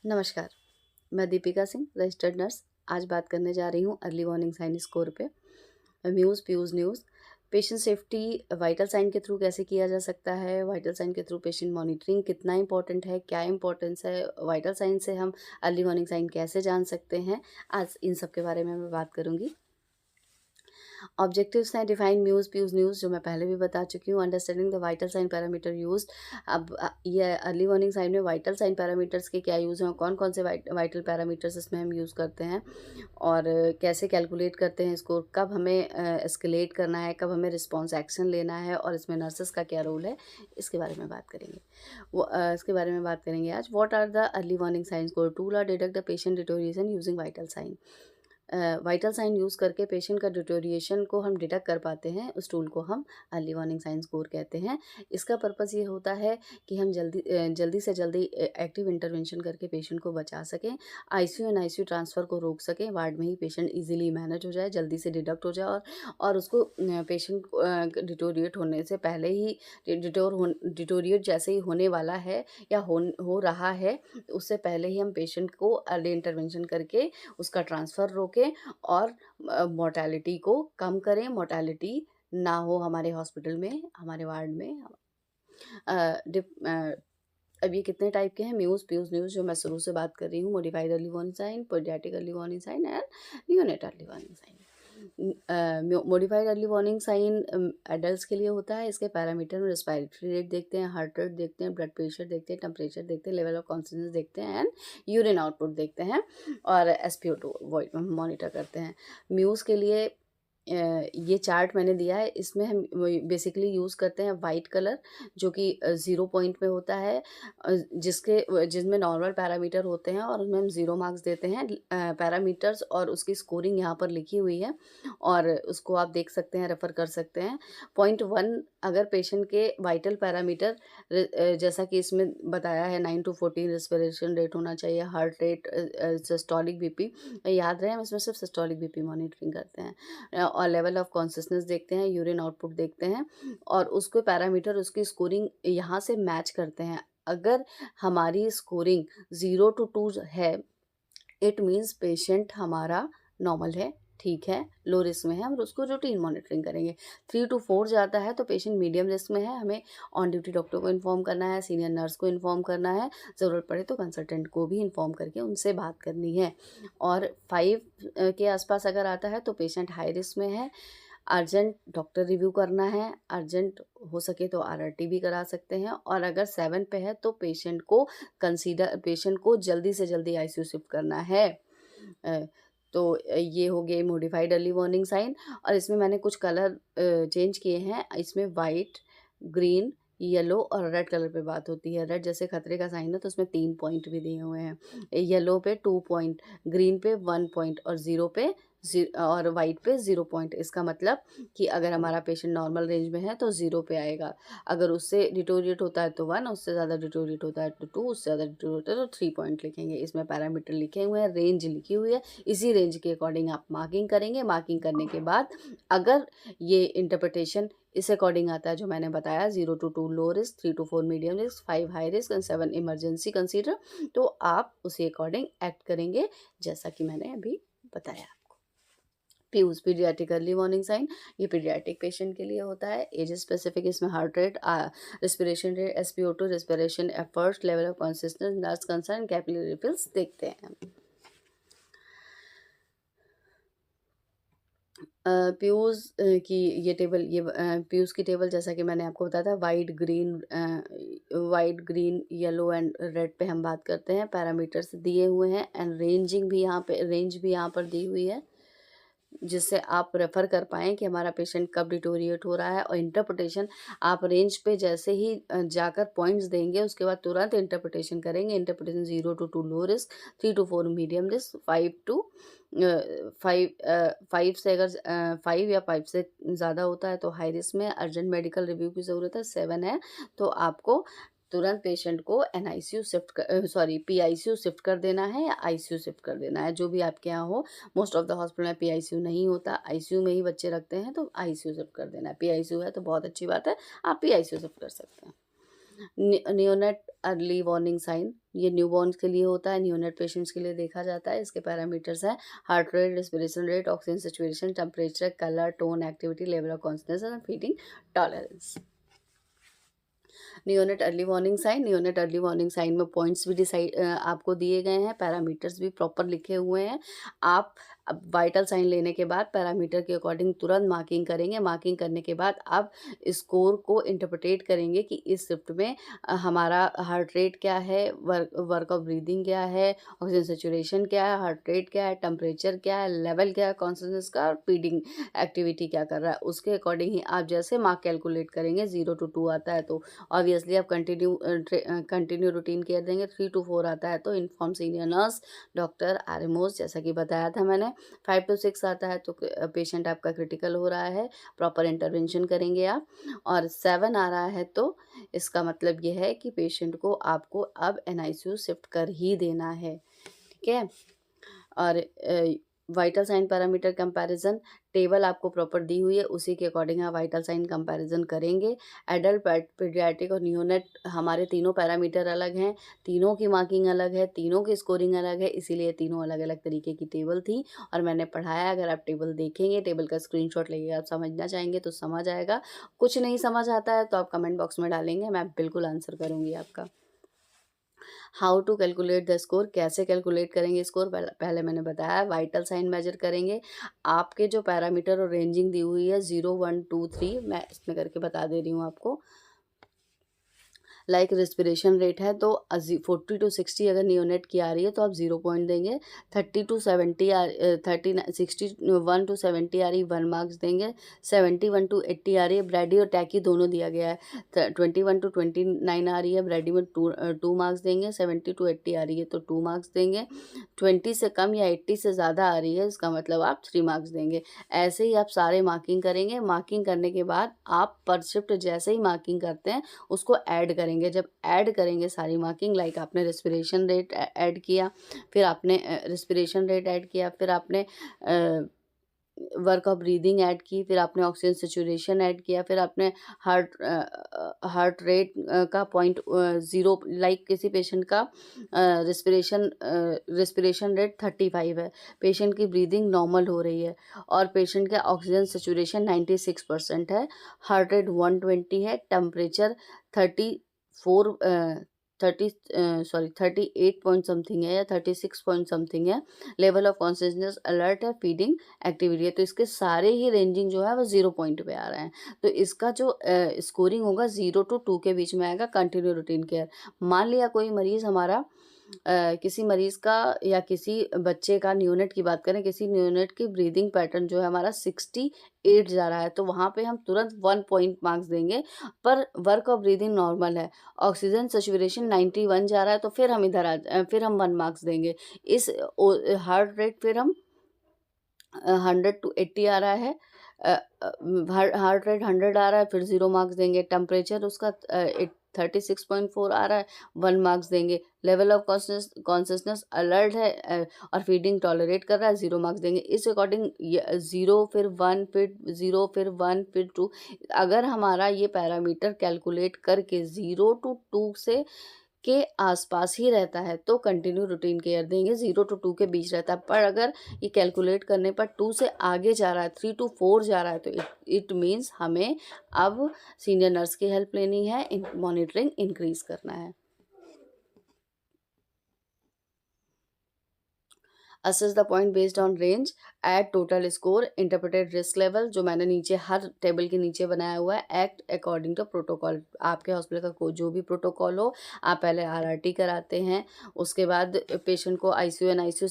नमस्कार, मैं Deepika Singh, registered nurse. आज बात करने जा रही हूँ अर्ली वार्निंग साइन स्कोर पे। म्यूज़ प्यूज़ news. Patient safety vital sign के थ्रू कैसे किया जा सकता है? वाइटल साइन के थ्रू पेशेंट मॉनिटरिंग कितना इम्पोर्टेंट है? क्या इम्पोर्टेंस है? वाइटल साइन से हम अर्ली वार्निंग साइन कैसे जान सकते हैं? आज इन सब के बारे में मैं बात करूँगी। ऑब्जेक्टिव्स हैं डिफाइन म्यूज़ प्यूज़ न्यूज़, जो मैं पहले भी बता चुकी हूँ। Understanding the vital sign parameter used. अब ये अर्ली वार्निंग साइन में वाइटल साइन पैरामीटर्स के क्या यूज़ हैं और कौन कौन से वाइटल पैरामीटर्स इसमें हम यूज़ करते हैं और कैसे कैलकुलेट करते हैं इसको, कब हमें एस्केलेट करना है, कब हमें रिस्पॉन्स एक्शन लेना है और इसमें नर्सेस का क्या रोल है, इसके बारे में बात करेंगे। इसके बारे में बात करेंगे आज। What are the early warning signs? Go tool are detect the patient deterioration using vital sign. Vital sign use करके पेशेंट का डिटोरिएशन को हम डिटेक्ट कर पाते हैं। उस टूल को हम अर्ली वार्निंग साइन स्कोर कहते हैं। इसका पर्पस ये होता है कि हम जल्दी से जल्दी एक्टिव इंटरवेंशन करके पेशेंट को बचा सकें, आईसीयू एंड आईसीयू ट्रांसफ़र को रोक सकें, वार्ड में ही पेशेंट इजीली मैनेज हो जाए, जल्दी से डिडक्ट हो जाए और उसको पेशेंट डिटोरिएट होने से पहले ही डिटोरिएट जैसे ही होने वाला है या हो रहा है, उससे पहले ही हम पेशेंट को अर्ली इंटरवेंशन करके उसका ट्रांसफ़र रोकें और मोर्टेलिटी को कम करें, मोर्टेलिटी ना हो हमारे हॉस्पिटल में, हमारे वार्ड में। अ, डिप अ, अब ये कितने टाइप के हैं? म्यूज़ प्यूज़ न्यूज़, जो मैं शुरू से बात कर रही हूँ। Modified early warning sign, paediatric early warning sign and neonate early warning sign. Modified early warning sign adults के लिए होता है। इसके पैरामीटर में रेस्पिरेटरी रेट देखते हैं, हार्ट रेट देखते हैं, ब्लड प्रेशर देखते हैं, टेम्परेचर देखते हैं, लेवल ऑफ कॉन्शियसनेस देखते हैं एंड यूरिन आउटपुट देखते हैं और एसपीओ2 वॉइड मॉनिटर करते हैं। म्यूज़ के लिए ये चार्ट मैंने दिया है। इसमें हम बेसिकली यूज़ करते हैं वाइट कलर, जो कि 0 पॉइंट पे होता है, जिसमें नॉर्मल पैरामीटर होते हैं और उसमें हम 0 मार्क्स देते हैं। पैरामीटर्स और उसकी स्कोरिंग यहाँ पर लिखी हुई है और उसको आप देख सकते हैं, रेफ़र कर सकते हैं। पॉइंट 1 अगर पेशेंट के वाइटल पैरामीटर जैसा कि इसमें बताया है 9 to 14 रेस्पिरेशन रेट होना चाहिए, हार्ट रेट, सिस्टोलिक बीपी। याद रहे हम इसमें सिर्फ सिस्टोलिक बीपी मॉनिटरिंग करते हैं और लेवल ऑफ कॉन्शियसनेस देखते हैं, यूरिन आउटपुट देखते हैं और उसके पैरामीटर उसकी स्कोरिंग यहाँ से मैच करते हैं। अगर हमारी स्कोरिंग 0 to 2 है, इट मीन्स पेशेंट हमारा नॉर्मल है, ठीक है, लो रिस्क में है, हम उसको रूटीन मॉनिटरिंग करेंगे। 3 to 4 जाता है तो पेशेंट मीडियम रिस्क में है, हमें ऑन ड्यूटी डॉक्टर को इन्फॉर्म करना है, सीनियर नर्स को इन्फॉर्म करना है, ज़रूरत पड़े तो कंसल्टेंट को भी इन्फॉर्म करके उनसे बात करनी है। और 5 के आसपास अगर आता है तो पेशेंट हाई रिस्क में है, अर्जेंट डॉक्टर रिव्यू करना है, अर्जेंट हो सके तो आरआरटी भी करा सकते हैं और अगर 7 पे है तो पेशेंट को जल्दी से जल्दी आईसीयू शिफ्ट करना है। अ, तो ये हो गए मॉडिफाइड अर्ली वार्निंग साइन और इसमें मैंने कुछ कलर चेंज किए हैं। इसमें वाइट, ग्रीन, येलो और रेड कलर पे बात होती है। रेड जैसे खतरे का साइन है तो उसमें 3 पॉइंट भी दिए हुए हैं। येलो पे 2 पॉइंट, ग्रीन पे 1 पॉइंट और और वाइट पे 0 पॉइंट। इसका मतलब कि अगर हमारा पेशेंट नॉर्मल रेंज में है तो 0 पे आएगा, अगर उससे डिटोरिएट होता है तो 1, उससे ज़्यादा डिटोरिएट होता है तो 2, उससे ज़्यादा डिटोरिएट होता है तो 3 पॉइंट लिखेंगे। इसमें पैरामीटर लिखे हुए हैं, रेंज लिखी हुई है, इसी रेंज के अकॉर्डिंग आप मार्किंग करेंगे। मार्किंग करने के बाद अगर ये इंटरप्रिटेशन इस अकॉर्डिंग आता है जो मैंने बताया, 0 to 2 low risk, 3 to 4 medium risk, 5 high risk and 7 emergency consider, तो आप उसी अकॉर्डिंग एक्ट करेंगे जैसा कि मैंने अभी बताया। प्यूज पीडियाट्रिक अर्ली वार्निंग साइन, ये पीडियाट्रिक पेशेंट के लिए होता है। एज स्पेसिफिक इसमें हार्ट रेट, रेस्पिरेशन रेट, एसपीओ2, respiration efforts, level of consciousness, nurse concern, capillary refills देखते हैं। प्यूज़ की ये टेबल, प्यूज़ की टेबल जैसा कि मैंने आपको बताया था, white, green, yellow and red पे हम बात करते हैं। पैरामीटर्स दिए हुए हैं एंड रेंज भी यहाँ पर दी हुई है, जिससे आप रेफ़र कर पाएँ कि हमारा पेशेंट कब डिटोरिएट हो रहा है। और इंटरप्रिटेशन आप रेंज पे जैसे ही जाकर पॉइंट्स देंगे उसके बाद तुरंत इंटरप्रिटेशन करेंगे। Interpretation 0 to 2 low risk, 3 to 4 medium risk, 5 से अगर 5 या 5 से ज़्यादा होता है तो हाई रिस्क में, अर्जेंट मेडिकल रिव्यू की ज़रूरत है। 7 है तो आपको तुरंत पेशेंट को पीआईसीयू शिफ्ट कर देना है या आईसीयू शिफ्ट कर देना है, जो भी आपके यहाँ हो। मोस्ट ऑफ द हॉस्पिटल में पीआईसीयू नहीं होता, आईसीयू में ही बच्चे रखते हैं, तो आईसीयू शिफ्ट कर देना है। पीआईसीयू है तो बहुत अच्छी बात है, आप पीआईसीयू शिफ्ट कर सकते हैं। नियोनेट अर्ली वार्निंग साइन, ये न्यूबॉर्न के लिए होता है, न्यूनेट पेशेंट्स के लिए देखा जाता है। इसके पैरामीटर्स हैं heart rate, respiration rate, oxygen saturation, temperature, colour, tone, activity, level of consciousness and feeding tolerance. Neonate early warning sign, neonate early warning sign में पॉइंट्स भी डिसाइड आपको दिए गए हैं, पैरामीटर्स भी प्रॉपर लिखे हुए हैं। आप अब वाइटल साइन लेने के बाद पैरामीटर के अकॉर्डिंग तुरंत मार्किंग करेंगे। मार्किंग करने के बाद आप स्कोर को इंटरप्रेट करेंगे कि इस शिफ्ट में हमारा हार्ट रेट क्या है, वर्क ऑफ ब्रीदिंग क्या है, ऑक्सीजन सेचुरेशन क्या है, हार्ट रेट क्या है, टेम्परेचर क्या है, लेवल क्या है कॉन्शसनेस का, और फीडिंग एक्टिविटी क्या कर रहा है, उसके अकॉर्डिंग ही आप जैसे मार्क कैलकुलेट करेंगे। 0 to 2 आता है तो ऑब्वियसली आप कंटिन्यू रूटीन केयर देंगे। 3 to 4 आता है तो इन्फॉर्म सीनियर नर्स, डॉक्टर, आरएमओस, जैसा कि बताया था मैंने। 5 to 6 आता है तो पेशेंट आपका क्रिटिकल हो रहा है, प्रॉपर इंटरवेंशन करेंगे आप। और 7 आ रहा है तो इसका मतलब ये है कि पेशेंट को आपको अब एनआईसीयू शिफ्ट कर ही देना है, ठीक है। और vital sign parameter comparison table आपको प्रॉपर दी हुई है, उसी के अकॉर्डिंग आप वाइटल साइन कंपैरिजन करेंगे। एडल्ट, पीडियाट्रिक और नियोनेट हमारे तीनों पैरामीटर अलग हैं, तीनों की मार्किंग अलग है, तीनों की स्कोरिंग अलग है, इसीलिए तीनों अलग अलग तरीके की टेबल थी और मैंने पढ़ाया। अगर आप टेबल देखेंगे, टेबल का स्क्रीनशॉट लेके आप समझना चाहेंगे तो समझ आएगा। कुछ नहीं समझ आता है तो आप कमेंट बॉक्स में डालेंगे, मैं बिल्कुल आंसर करूँगी आपका। How to calculate the score, कैसे कैलकुलेट करेंगे स्कोर, पहले मैंने बताया वाइटल साइन मेजर करेंगे। आपके जो पैरामीटर और रेंजिंग दी हुई है 0, 1, 2, 3, मैं इसमें करके बता दे रही हूँ आपको। लाइक रेस्पिरेशन रेट है तो 40 to 60 अगर नियोनेट की आ रही है तो आप 0 पॉइंट देंगे। 30 to 70 61 to 70 आ रही है 1 मार्क्स देंगे। 71 to 80 आ रही है, ब्रैडी और टैकी दोनों दिया गया है। 21 to 29 आ रही है, ब्रैडी में 2 मार्क्स देंगे। 70 to 80 आ रही है तो 2 मार्क्स देंगे। 20 से कम या 80 से ज़्यादा आ रही है, इसका मतलब आप 3 मार्क्स देंगे। ऐसे ही आप सारे मार्किंग करेंगे। मार्किंग करने के बाद आप पर शिफ्ट जैसे ही मार्किंग करते हैं उसको ऐड करेंगे। जब ऐड करेंगे सारी मार्किंग, लाइक आपने रेस्पिरेशन रेट ऐड किया, फिर आपने रेस्पिरेशन रेट ऐड किया, फिर आपने वर्क ऑफ ब्रीदिंग ऐड की, फिर आपने ऑक्सीजन सेचुरेशन ऐड किया, फिर आपने हार्ट रेट का 0, लाइक किसी पेशेंट का रेस्पिरेशन रेट 35 है, पेशेंट की ब्रीदिंग नॉर्मल हो रही है और पेशेंट का ऑक्सीजन सेचुरेशन 96% है, हार्ट रेट 120 है, टेम्परेचर 38 पॉइंट समथिंग है या 36 पॉइंट समथिंग है, लेवल ऑफ कॉन्शियसनेस अलर्ट है, फीडिंग एक्टिविटी है। तो इसके सारे ही रेंजिंग जो है वो 0 पॉइंट पे आ रहे हैं। तो इसका जो स्कोरिंग होगा 0 to 2 के बीच में आएगा कंटिन्यू रूटीन केयर। मान लिया कोई मरीज़ हमारा किसी मरीज़ का या किसी बच्चे का, नियोनेट की बात करें, किसी नियोनेट की ब्रीदिंग पैटर्न जो है हमारा 68 जा रहा है तो वहाँ पे हम तुरंत 1 पॉइंट मार्क्स देंगे। पर वर्क ऑफ ब्रीदिंग नॉर्मल है, ऑक्सीजन सैचुरेशन 91 जा रहा है तो फिर हम फिर हम 1 मार्क्स देंगे। इस हार्ट रेट फिर हम 100 to 80 आ रहा है, हार्ट रेट 100 आ रहा है, फिर 0 मार्क्स देंगे। टेम्परेचर उसका 36.4 आ रहा है, 1 मार्क्स देंगे। लेवल ऑफ कॉन्शियसनेस अलर्ट है और फीडिंग टॉलरेट कर रहा है, 0 मार्क्स देंगे। इस अकॉर्डिंग 0 फिर 1 फिर 0 फिर 1 फिर 2, अगर हमारा ये पैरामीटर कैलकुलेट करके 0 to 2 से के आसपास ही रहता है तो कंटिन्यू रूटीन केयर देंगे। 0 to 2 के बीच रहता है, पर अगर ये कैलकुलेट करने पर 2 से आगे जा रहा है, 3 to 4 जा रहा है तो इट मीन्स हमें अब सीनियर नर्स की हेल्प लेनी है, मॉनिटरिंग इंक्रीज करना है। Assess the point based on range, at total score, interpreted risk level, जो मैंने नीचे हर टेबल के नीचे बनाया हुआ है। एक्ट अकॉर्डिंग टू प्रोटोकॉल, आपके हॉस्पिटल का जो भी प्रोटोकॉल हो, आप पहले आरआरटी कराते हैं, उसके बाद पेशेंट को एनआईसीयू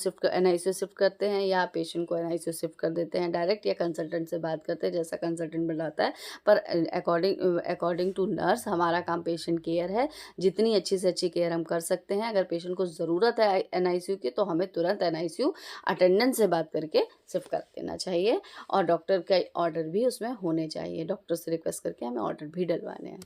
शिफ्ट करते हैं या पेशेंट को एनआईसीयू शिफ्ट कर देते हैं डायरेक्ट, या कंसल्टेंट से बात करते हैं जैसा कंसल्टेंट बताता है। पर अकॉर्डिंग टू नर्स हमारा काम पेशेंट केयर है, जितनी अच्छी से अच्छी केयर हम कर सकते हैं। अगर पेशेंट को ज़रूरत है एनआईसीयू की तो हमें तुरंत एनआईसीयू अटेंडेंट से बात करके शिफ्ट कर देना चाहिए और डॉक्टर का ऑर्डर भी उसमें होने चाहिए। डॉक्टर से रिक्वेस्ट करके हमें ऑर्डर भी डलवाने हैं।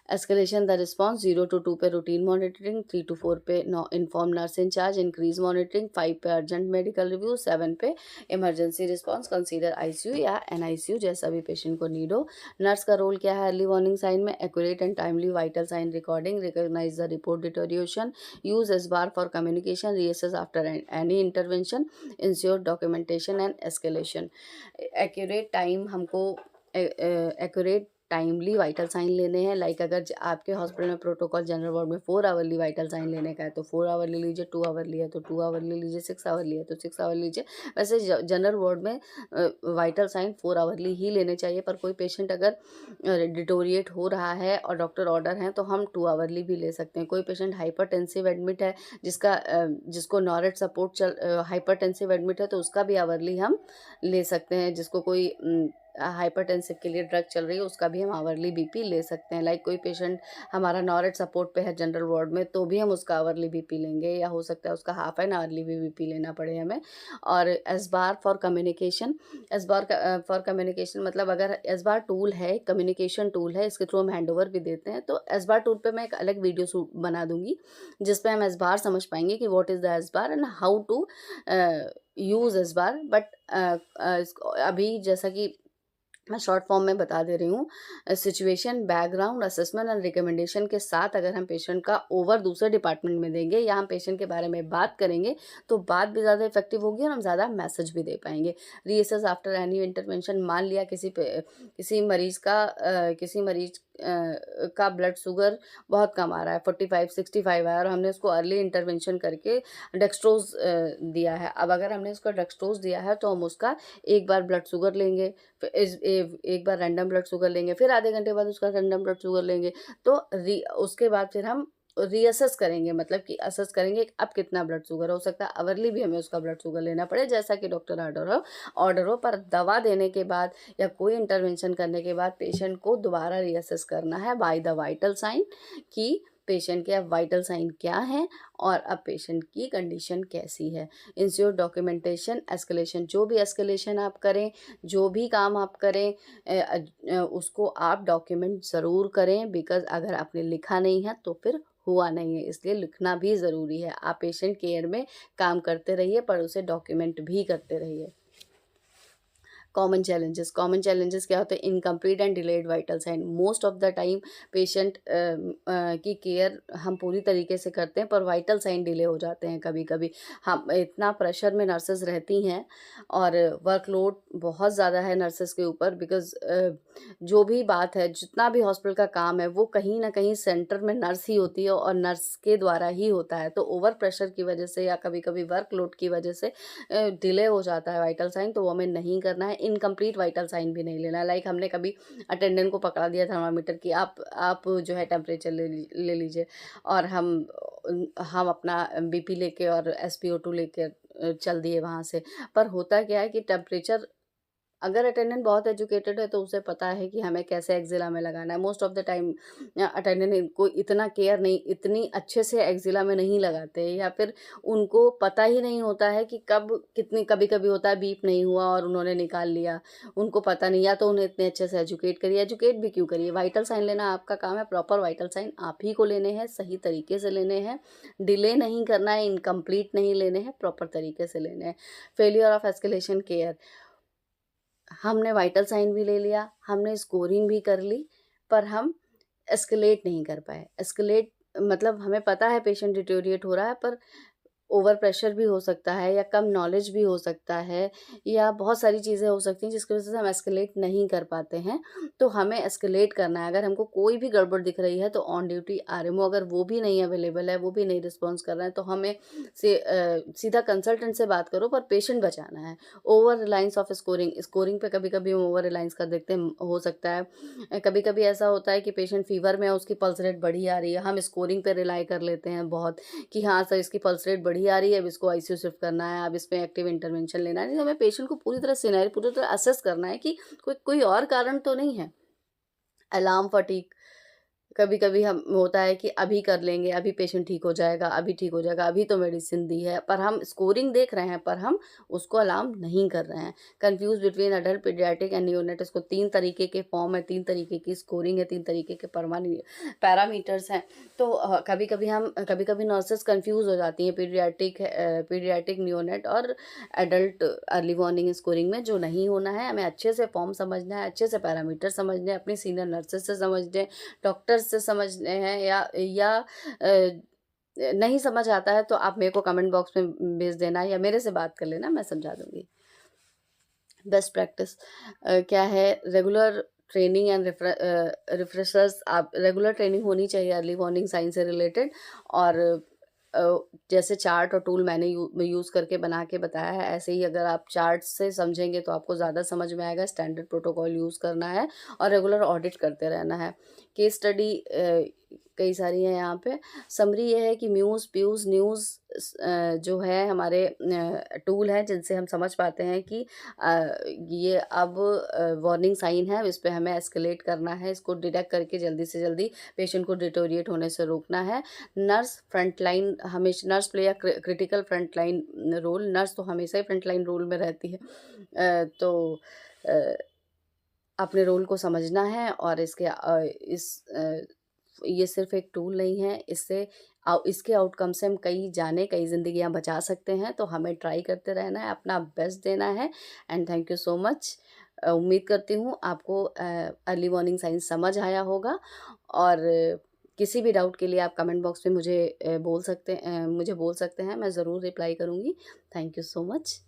एस्केलेशन द रिस्पॉन्स 0 to 2 पे रूटीन मॉनिटरिंग, 3 to 4 पे inform nurse incharge, increase monitoring, 5 पे अर्जेंट मेडिकल रिव्यू, 7 पे इमरजेंसी रिस्पॉन्स, कंसीडर आईसीयू या एनआईसीयू जैसा भी पेशेंट को नीड हो। नर्स का रोल क्या है अर्ली वार्निंग साइन में? Accurate and timely vital sign recording, recognise the report deterioration, use SBAR for communication, reassess after any intervention, ensure documentation and escalation. Accurate time हमको accurate timely vital sign लेने हैं। Like अगर आपके hospital में protocol general ward में 4 hourly vital sign लेने का है तो 4 आवर ले लीजिए, 2 आवरली है तो 2 आवर ले लीजिए, 6 आवरली है तो 6 आवर लीजिए। वैसे जनरल वार्ड में वाइटल साइन 4 आवरली ही लेने चाहिए, पर कोई पेशेंट अगर डिटोरिएट हो रहा है और डॉक्टर ऑर्डर हैं तो हम 2 आवरली भी ले सकते हैं। कोई पेशेंट हाइपरटेंसिव एडमिट है जिसको नॉरेट सपोर्ट हाइपरटेंसिव एडमिट है तो उसका भी आवरली हम ले सकते हैं। जिसको कोई हाइपरटेंसिव के लिए ड्रग चल रही है उसका भी हम आवरली बीपी ले सकते हैं। लाइक कोई पेशेंट हमारा नॉरेट सपोर्ट पे है जनरल वार्ड में तो भी हम उसका आवरली बीपी लेंगे, या हो सकता है उसका हाफ एन आवरली भी बीपी लेना पड़े हमें। और एसबार फॉर कम्युनिकेशन, एसबार फॉर कम्युनिकेशन मतलब अगर एसबार टूल है, कम्युनिकेशन टूल है, इसके थ्रू हम हैंड ओवर भी देते हैं। तो एसबार टूल पे मैं एक अलग वीडियो बना दूंगी जिसपे हम एसबार समझ पाएंगे कि what is the SBAR and how to use SBAR. But अभी जैसा कि मैं शॉर्ट फॉर्म में बता दे रही हूँ। Situation, background, assessment and recommendation के साथ अगर हम पेशेंट का ओवर दूसरे डिपार्टमेंट में देंगे या हम पेशेंट के बारे में बात करेंगे तो बात भी ज़्यादा इफेक्टिव होगी और हम ज़्यादा मैसेज भी दे पाएंगे। रीअसेस आफ्टर एनी इंटरवेंशन, मान लिया किसी मरीज़ का ब्लड शुगर बहुत कम आ रहा है, 45-65 है और हमने उसको अर्ली इंटरवेंशन करके डेक्सट्रोज दिया है। अब अगर हमने उसको डेक्सट्रोज दिया है तो हम उसका एक बार ब्लड शुगर लेंगे, फिर एक बार रैंडम ब्लड शुगर लेंगे, फिर आधे घंटे बाद उसका रैंडम ब्लड शुगर लेंगे। तो उसके बाद फिर हम रीअसेस करेंगे, मतलब कि असेस करेंगे कि अब कितना ब्लड शुगर हो सकता है। आवरली भी हमें उसका ब्लड शुगर लेना पड़े जैसा कि डॉक्टर ऑर्डर हो। पर दवा देने के बाद या कोई इंटरवेंशन करने के बाद पेशेंट को दोबारा रीअसेस करना है बाय द वाइटल साइन कि पेशेंट के अब वाइटल साइन क्या है और अब पेशेंट की कंडीशन कैसी है। इंश्योर डॉक्यूमेंटेशन, एस्केलेशन, जो भी एस्केलेशन आप करें, जो भी काम आप करें उसको आप डॉक्यूमेंट ज़रूर करें। बिकॉज अगर आपने लिखा नहीं है तो फिर हुआ नहीं है, इसलिए लिखना भी ज़रूरी है। आप पेशेंट केयर में काम करते रहिए पर उसे डॉक्यूमेंट भी करते रहिए। कॉमन चैलेंजेस क्या होते हैं? Incomplete and delayed vital sign. Most of the time patient की केयर हम पूरी तरीके से करते हैं पर वाइटल साइन डिले हो जाते हैं कभी कभी। हम इतना प्रेशर में नर्सेज रहती हैं और वर्कलोड बहुत ज़्यादा है नर्सेज के ऊपर। बिकॉज जो भी बात है, जितना भी हॉस्पिटल का काम है वो कहीं ना कहीं सेंटर में नर्स ही होती है और नर्स के द्वारा ही होता है। तो ओवर प्रेशर की वजह से या कभी कभी वर्कलोड की वजह से डिले हो जाता है वाइटल साइन, तो वो हमें नहीं करना है। इनकम्प्लीट वाइटल साइन भी नहीं लेना। लाइक हमने कभी अटेंडेंट को पकड़ा दिया थर्मामीटर की, आप जो है टेम्परेचर ले लीजिए और हम अपना बीपी लेके और SpO2 लेके चल दिए वहाँ से। पर होता क्या है कि टेम्परेचर, अगर अटेंडेंट बहुत एजुकेटेड है तो उसे पता है कि हमें कैसे एक्जिला में लगाना है। Most of the time attendant को इतना केयर नहीं, इतनी अच्छे से एक्जिला में नहीं लगाते, या फिर उनको पता ही नहीं होता है कि कभी कभी होता है बीप नहीं हुआ और उन्होंने निकाल लिया, उनको पता नहीं। या तो उन्हें इतने अच्छे से एजुकेट भी क्यों करिए। वाइटल साइन लेना आपका काम है, प्रॉपर वाइटल साइन आप ही को लेने हैं, सही तरीके से लेने हैं, डिले नहीं करना है, इनकम्प्लीट नहीं लेने हैं, प्रॉपर तरीके से लेने हैं। फेलियर ऑफ एस्केलेशन केयर, हमने वाइटल साइन भी ले लिया, हमने स्कोरिंग भी कर ली पर हम एस्केलेट नहीं कर पाए। एस्केलेट मतलब हमें पता है पेशेंट डिटोरिएट हो रहा है पर ओवर प्रेशर भी हो सकता है या कम नॉलेज भी हो सकता है या बहुत सारी चीज़ें हो सकती हैं जिसकी वजह से हम एस्केलेट नहीं कर पाते हैं। तो हमें एस्केलेट करना है। अगर हमको कोई भी गड़बड़ दिख रही है तो ऑन ड्यूटी RMO अगर वो भी नहीं अवेलेबल है, वो भी नहीं रिस्पॉन्स कर रहा है, तो हमें सीधा कंसल्टेंट से बात करो पर पेशेंट बचाना है। ओवर रिलायंस ऑफ स्कोरिंग पे कभी कभी हम ओवर रिलायंस कर देखते हैं, हो सकता है कभी कभी ऐसा होता है कि पेशेंट फीवर में है, उसकी पल्स रेट बढ़ी आ रही है, हम स्कोरिंग पे रिलाई कर लेते हैं बहुत कि हाँ सर इसकी पल्स रेट बढ़ी आ रही है, अब इसको ICU शिफ्ट करना है, अब इसमें एक्टिव इंटरवेंशन लेना है। नहीं, हमें पेशेंट को पूरी तरह असेस करना है कि कोई और कारण तो नहीं है। अलार्म फटीक, कभी कभी हम होता है कि अभी कर लेंगे, अभी पेशेंट ठीक हो जाएगा, अभी ठीक हो जाएगा, अभी तो मेडिसिन दी है, पर हम स्कोरिंग देख रहे हैं पर हम उसको अलार्म नहीं कर रहे हैं। Confuse between adult, paediatric and neonate, इसको 3 तरीके के फॉर्म है, 3 तरीके की स्कोरिंग है, 3 तरीके के पैरामीटर्स हैं। तो कभी कभी नर्सेस कंफ्यूज हो जाती हैं पीडियाट्रिक, नियोनेट और एडल्ट अर्ली वार्निंग स्कोरिंग में। जो नहीं होना है, हमें अच्छे से फॉर्म समझना है, अच्छे से पैरामीटर समझने हैं, अपनी सीनियर नर्सेस से समझने हैं, डॉक्टर्स से समझने हैं, या नहीं समझ आता है तो आप मेरे को कमेंट बॉक्स में भेज देना या मेरे से बात कर लेना, मैं समझा दूंगी। बेस्ट प्रैक्टिस क्या है? Regular training and refreshers. आप रेगुलर ट्रेनिंग होनी चाहिए अर्ली वार्निंग साइन से रिलेटेड। और जैसे चार्ट और टूल मैंने यूज़ करके बना के बताया है, ऐसे ही अगर आप चार्ट से समझेंगे तो आपको ज़्यादा समझ में आएगा। स्टैंडर्ड प्रोटोकॉल यूज़ करना है और रेगुलर ऑडिट करते रहना है। केस स्टडी कई सारी है यहाँ पे। समरी ये है कि म्यूज़, प्यूज़, न्यूज़ जो है हमारे टूल हैं जिनसे हम समझ पाते हैं कि ये अब वार्निंग साइन है, इस पे हमें एस्केलेट करना है, इसको डिटेक्ट करके जल्दी से जल्दी पेशेंट को डिटोरिएट होने से रोकना है। नर्स फ्रंटलाइन, हमेशा nurse play a critical frontline role. Nurse तो हमेशा ही फ्रंटलाइन रोल में रहती है। तो अपने रोल को समझना है और ये सिर्फ एक टूल नहीं है, इसके आउटकम से हम कई ज़िंदगियां बचा सकते हैं। तो हमें ट्राई करते रहना है, अपना बेस्ट देना है। And thank you so much. उम्मीद करती हूँ आपको अर्ली वार्निंग साइंस समझ आया होगा। और किसी भी डाउट के लिए आप कमेंट बॉक्स में मुझे बोल सकते हैं, मैं ज़रूर रिप्लाई करूँगी। Thank you so much.